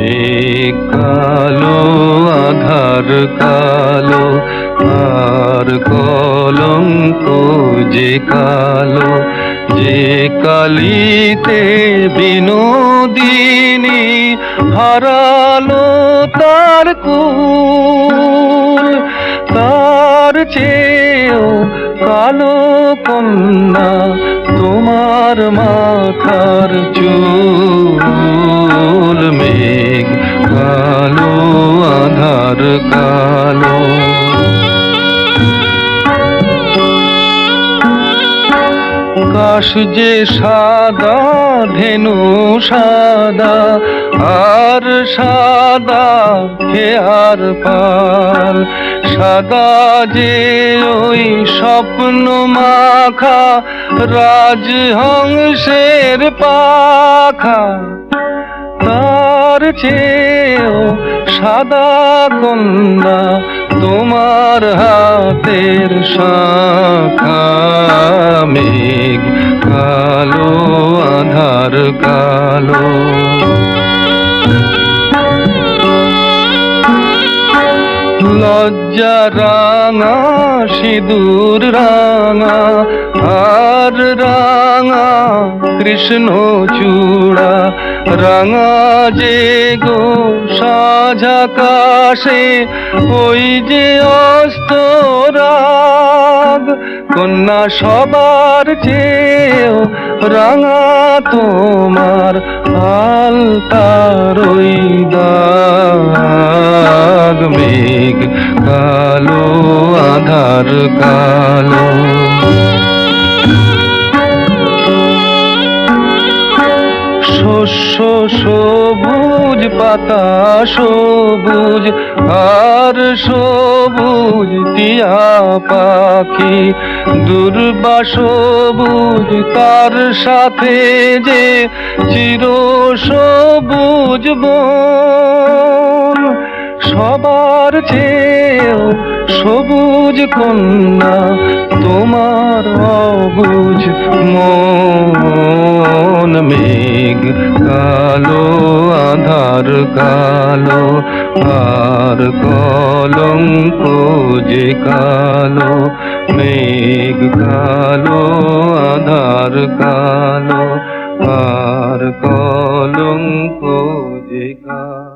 মেঘ কালো আধার কালো, আর কলঙ্ক যে কালো, যে কালিতে বিনোদিনী হারালো তার কুল। তার চেয়েও কালো কন্যা তোমার মাথার চুল। মেঘ কালো আধার কালো। কাশ যে সাদা ধেনু সাদা, আর সাদা খেয়ার পাল। সাদা যে ওই স্বপ্ন মাখা রাজহংসের পাখা। তার চেয়েও সাদা কন্যা তোমার হাতের শাখা। মেঘ কালো আধার কালো। লজ্জা রাঙা সিঁদুর রাঙা, আর রাঙা কৃষ্ণ চূড়া। রাঙা যে গো সাজাকাশে ওই যে অস্তরাগ। কন্যা সবার চেয়েও রাঙা তোমার আলতার ওই দাগ। মেঘ কালো আধার কালো। শস্য সবুজ পাতা সবুজ, আর সবুজ টিয়া পাখি। দুর্বা সবুজ তার সাথে যে চির সবুজ বন। সবার চেয়েও সবুজ কন্যা তোমার অবুঝ মন। মেঘ কালো আধার কালো, আর কলঙ্ক যে কালো। মেঘ কালো আধার কালো, আর কলঙ্ক যে কালো।